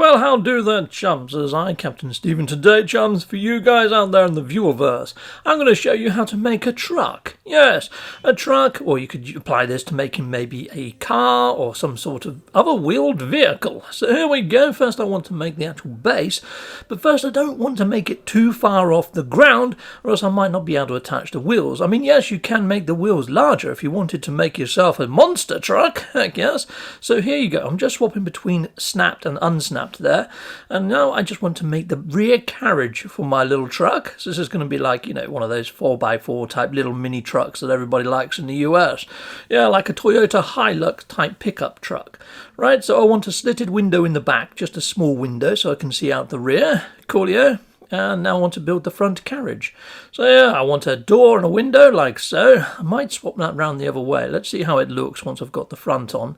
Well, how do there, chums? As I, Captain Stephen, today, chums, for you guys out there in the viewerverse, I'm going to show you how to make a truck. Yes, a truck, or you could apply this to making maybe a car or some sort of other wheeled vehicle. So here we go. First, I want to make the actual base, but first, I don't want to make it too far off the ground, or else I might not be able to attach the wheels. I mean, yes, you can make the wheels larger if you wanted to make yourself a monster truck. Heck yes. So here you go. I'm just swapping between snapped and unsnapped there, and now I just want to make the rear carriage for my little truck. So this is going to be like, you know, one of those 4x4 type little mini trucks that everybody likes in the US. Yeah, like a Toyota Hilux type pickup truck, right? So I want a slitted window in the back, just a small window so I can see out the rear. Coolio. And now I want to build the front carriage. So yeah, I want a door and a window like so. I might swap that round the other way. Let's see how it looks once I've got the front on.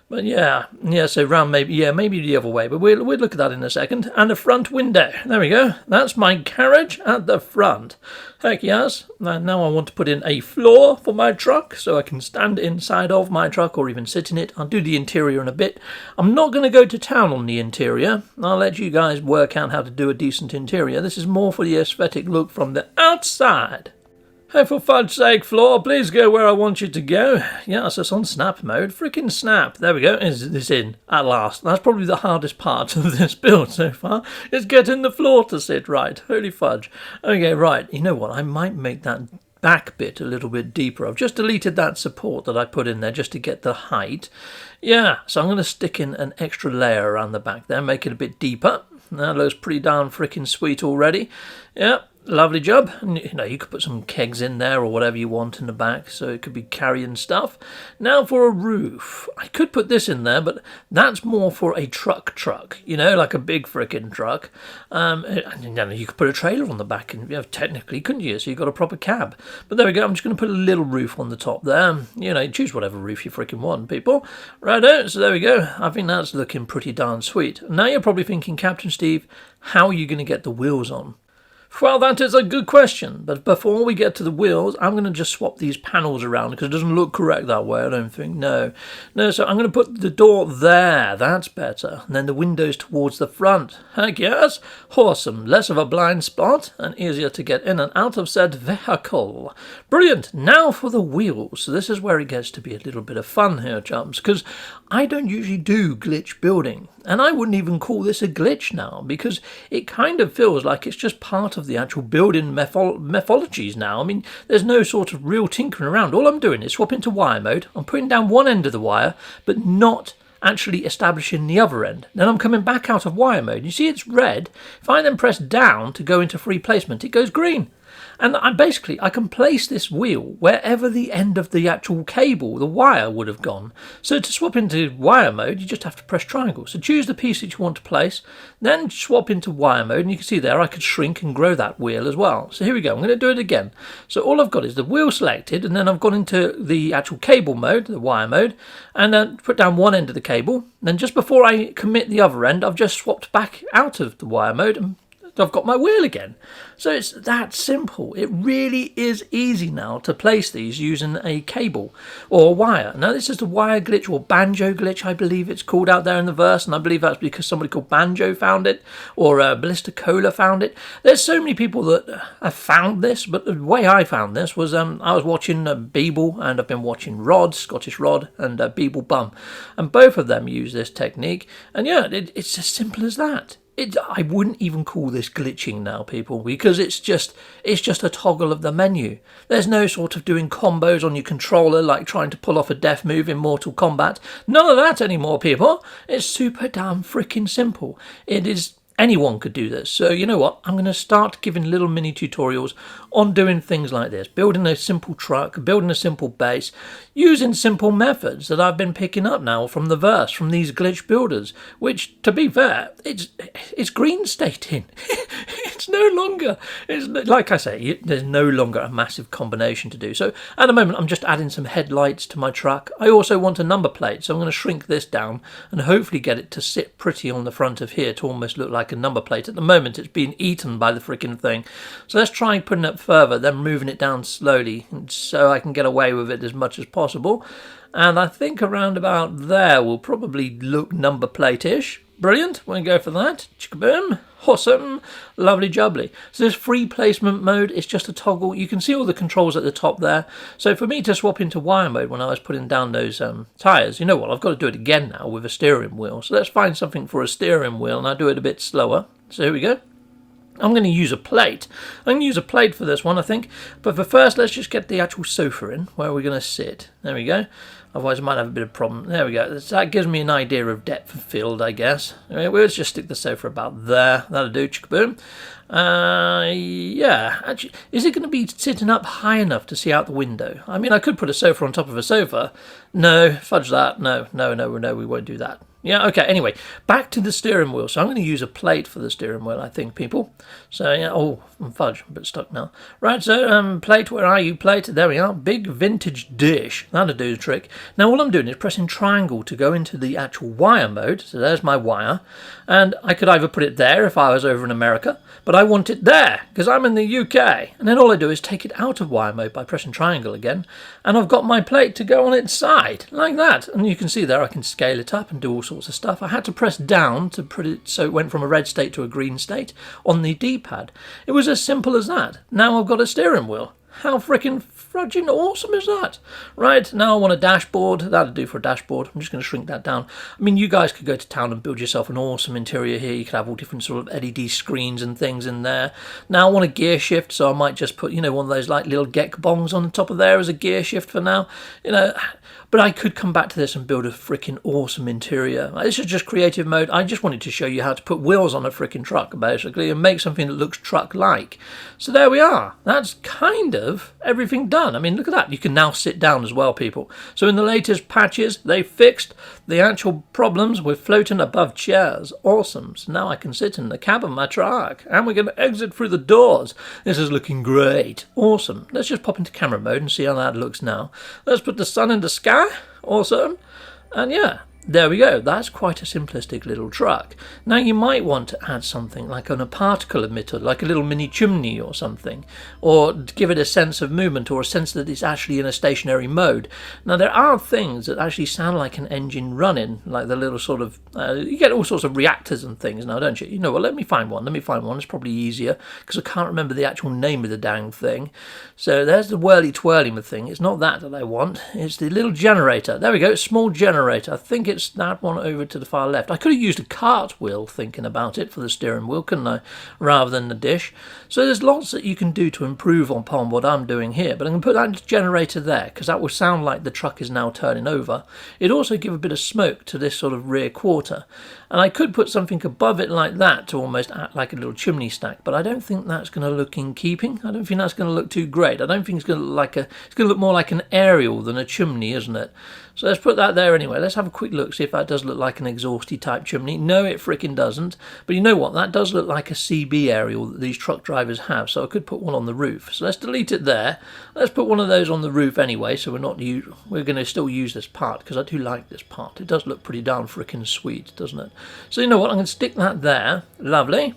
But yeah, so round maybe the other way. But we'll look at that in a second. And a front window. There we go. That's my carriage at the front. Heck yes. And now I want to put in a floor for my truck so I can stand inside of my truck or even sit in it. I'll do the interior in a bit. I'm not going to go to town on the interior. I'll let you guys work out how to do a decent interior. This is more for the aesthetic look from the outside. Hey, for fudge's sake, floor, please go where I want you to go. Yeah, so it's on snap mode. Freaking snap. There we go. Is this in at last? That's probably the hardest part of this build so far, is getting the floor to sit right. Holy fudge. Okay, right. You know what? I might make that back bit a little bit deeper. I've just deleted that support that I put in there just to get the height. Yeah, so I'm going to stick in an extra layer around the back there, make it a bit deeper. That looks pretty darn freaking sweet already. Yeah. Lovely job. And, you know, you could put some kegs in there or whatever you want in the back, so it could be carrying stuff. Now for a roof. I could put this in there, but that's more for a truck, you know, like a big frickin' truck. And you could put a trailer on the back, and you know, technically, couldn't you? So you've got a proper cab. But there we go. I'm just going to put a little roof on the top there. You know, choose whatever roof you frickin' want, people. Righto, so there we go. I think that's looking pretty darn sweet. Now you're probably thinking, Captain Steve, how are you going to get the wheels on? Well, that is a good question, but before we get to the wheels, I'm going to just swap these panels around because it doesn't look correct that way, I don't think. No, so I'm going to put the door there, that's better, and then the windows towards the front. Heck yes, awesome, less of a blind spot and easier to get in and out of said vehicle. Brilliant, now for the wheels. So this is where it gets to be a little bit of fun here, chums, because I don't usually do glitch building. And I wouldn't even call this a glitch now, because it kind of feels like it's just part of the actual building methodologies now. I mean, there's no sort of real tinkering around. All I'm doing is swapping to wire mode. I'm putting down one end of the wire, but not actually establishing the other end. Then I'm coming back out of wire mode. You see it's red. If I then press down to go into free placement, it goes green. And I can place this wheel wherever the end of the actual cable, the wire, would have gone. So to swap into wire mode, you just have to press triangle. So choose the piece that you want to place, then swap into wire mode, and you can see there I could shrink and grow that wheel as well. So here we go, I'm going to do it again. So all I've got is the wheel selected, and then I've gone into the actual cable mode, the wire mode, and then put down one end of the cable. Then just before I commit the other end, I've just swapped back out of the wire mode and I've got my wheel again. So it's that simple. It really is easy now to place these using a cable or a wire. Now this is the wire glitch, or banjo glitch, I believe it's called out there in the verse, and I believe that's because somebody called Banjo found it, or Ballisticola found it. There's so many people that have found this, but the way I found this was I was watching Beeble, and I've been watching Rod, Scottish Rod, and Beeblebum, and both of them use this technique, and yeah, it's as simple as that. I wouldn't even call this glitching now, people, because it's just a toggle of the menu. There's no sort of doing combos on your controller like trying to pull off a death move in Mortal Kombat. None of that anymore, people. It's super damn freaking simple. It is. Anyone could do this. So you know what? I'm going to start giving little mini tutorials on doing things like this. Building a simple truck, building a simple base, using simple methods that I've been picking up now from the verse, from these glitch builders, which, to be fair, it's green stating. It's no longer, like I say, there's no longer a massive combination to do. So at the moment, I'm just adding some headlights to my truck. I also want a number plate, so I'm going to shrink this down and hopefully get it to sit pretty on the front of here to almost look like a number plate. At the moment, it's being eaten by the freaking thing. So let's try putting it further, then moving it down slowly so I can get away with it as much as possible. And I think around about there will probably look number plate-ish. Brilliant. We'll go for that. Chickaboom. Awesome. Lovely jubbly. So this free placement mode is just a toggle. You can see all the controls at the top there. So for me to swap into wire mode when I was putting down those tyres, you know what, I've got to do it again now with a steering wheel. So let's find something for a steering wheel, and I'll do it a bit slower. So here we go. I'm going to use a plate. I'm going to use a plate for this one, I think. But for first, let's just get the actual sofa in. Where are we going to sit? There we go. Otherwise, I might have a bit of problem. There we go. That gives me an idea of depth of field, I guess. Anyway, we'll just stick the sofa about there. That'll do. Chickaboom. Yeah. Actually, is it going to be sitting up high enough to see out the window? I mean, I could put a sofa on top of a sofa. No, fudge that. No, we won't do that. Yeah, okay, anyway, back to the steering wheel. So I'm going to use a plate for the steering wheel, I think, people. So, yeah, oh, fudge, I'm a bit stuck now. Right, so, plate, where are you, plate? There we are, big vintage dish. That'll do the trick. Now, all I'm doing is pressing triangle to go into the actual wire mode. So there's my wire. And I could either put it there if I was over in America, but I want it there, because I'm in the UK. And then all I do is take it out of wire mode by pressing triangle again. And I've got my plate to go on its side, like that. And you can see there, I can scale it up and do all sorts of stuff. I had to press down to put it so it went from a red state to a green state on the D-pad. It was as simple as that. Now I've got a steering wheel. How freaking fudging awesome is that? Right, now I want a dashboard. That'll do for a dashboard. I'm just going to shrink that down. I mean, you guys could go to town and build yourself an awesome interior here. You could have all different sort of LED screens and things in there. Now I want a gear shift, so I might just put, you know, one of those like little gek bongs on the top of there as a gear shift for now. You know, but I could come back to this and build a freaking awesome interior. This is just creative mode. I just wanted to show you how to put wheels on a freaking truck, basically, and make something that looks truck-like. So there we are. That's kind of everything done. I mean, look at that. You can now sit down as well, people. So in the latest patches, they fixed the actual problems with floating above chairs. Awesome. So now I can sit in the cab of my truck, and we're going to exit through the doors. This is looking great. Awesome. Let's just pop into camera mode and see how that looks now. Let's put the sun in the sky. Awesome. And yeah, there we go. That's quite a simplistic little truck. Now you might want to add something like a particle emitter, like a little mini chimney or something, or give it a sense of movement or a sense that it's actually in a stationary mode. Now there are things that actually sound like an engine running, like the little sort of, you get all sorts of reactors and things now, don't you? You know what, let me find one. It's probably easier because I can't remember the actual name of the dang thing. So there's the whirly-twirly thing. It's not that I want. It's the little generator. There we go, small generator. I think it's that one over to the far left. I could have used a cartwheel thinking about it for the steering wheel, couldn't I, rather than the dish. So there's lots that you can do to improve upon what I'm doing here, but I'm going to put that generator there because that will sound like the truck is now turning over. It'd also give a bit of smoke to this sort of rear quarter, and I could put something above it like that to almost act like a little chimney stack, but I don't think that's going to look in keeping. I don't think that's going to look too great. I don't think it's going to look like it's going to look more like an aerial than a chimney, isn't it? So let's put that there anyway. Let's have a quick look, see if that does look like an exhausty type chimney. No, it freaking doesn't. But you know what? That does look like a CB aerial that these truck drivers have. So I could put one on the roof. So let's delete it there. Let's put one of those on the roof anyway. So we're going to still use this part because I do like this part. It does look pretty darn freaking sweet, doesn't it? So you know what? I'm going to stick that there. Lovely.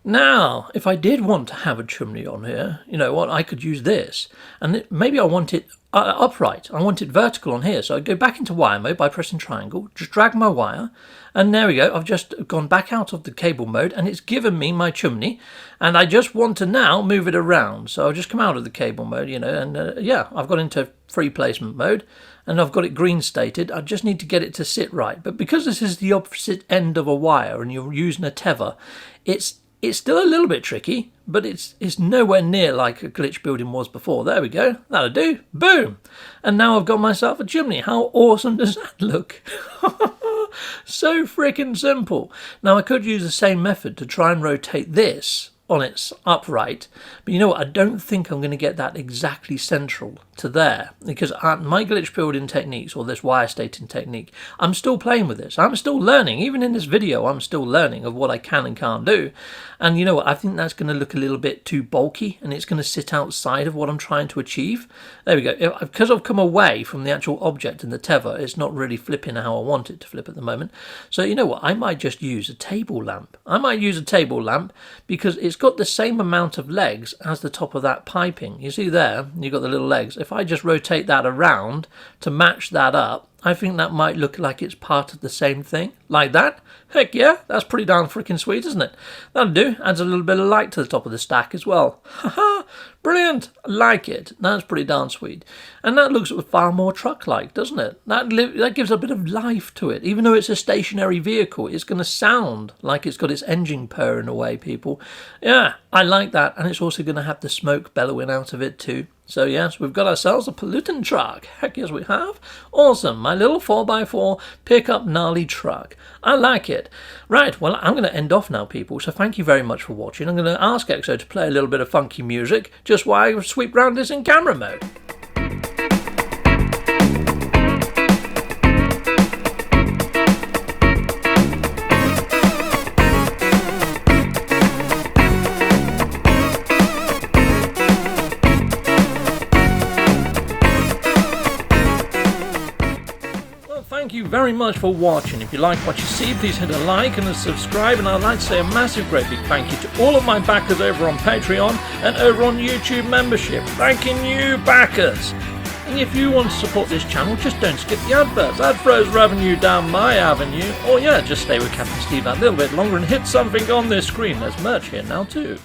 Now, if I did want to have a chimney on here, you know what, I could use this. And maybe I want it upright. I want it vertical on here. So I go back into wire mode by pressing triangle, just drag my wire, and there we go. I've just gone back out of the cable mode, and it's given me my chimney. And I just want to now move it around. So I'll just come out of the cable mode, you know, and yeah, I've got into free placement mode. And I've got it green stated. I just need to get it to sit right. But because this is the opposite end of a wire and you're using a tether, it's still a little bit tricky, but it's nowhere near like a glitch building was before. There we go. That'll do. Boom. And now I've got myself a chimney. How awesome does that look? So freaking simple. Now I could use the same method to try and rotate this on its upright, but you know what, I don't think I'm going to get that exactly central to there, because my glitch building techniques, or this wire stating technique, I'm still playing with this. I'm still learning. Even in this video, I'm still learning of what I can and can't do. And you know what, I think that's going to look a little bit too bulky, and it's going to sit outside of what I'm trying to achieve. There we go. Because I've come away from the actual object in the tether, it's not really flipping how I want it to flip at the moment. So you know what, I might just use a table lamp. I might use a table lamp because it's got the same amount of legs as the top of that piping. You see there, you've got the little legs. If I just rotate that around to match that up, I think that might look like it's part of the same thing. Like that. Heck yeah, that's pretty darn freaking sweet, isn't it? That'll do. Adds a little bit of light to the top of the stack as well. Haha, brilliant. I like it. That's pretty darn sweet. And that looks far more truck-like, doesn't it? That gives a bit of life to it. Even though it's a stationary vehicle, it's going to sound like it's got its engine purring away, people. Yeah, I like that. And it's also going to have the smoke bellowing out of it too. So yes, we've got ourselves a pollutant truck. Heck yes, we have. Awesome. My little 4x4 pickup gnarly truck. I like it. Right, well, I'm going to end off now, people. So thank you very much for watching. I'm going to ask Exo to play a little bit of funky music just while I sweep round this in camera mode. Thank you very much for watching. If you like what you see, please hit a like and a subscribe, and I'd like to say a massive great big thank you to all of my backers over on Patreon and over on YouTube membership. Thanking you, backers! And if you want to support this channel, just don't skip the adverts. That throws revenue down my avenue. Or yeah, just stay with Captain Steve that little bit longer and hit something on this screen. There's merch here now too.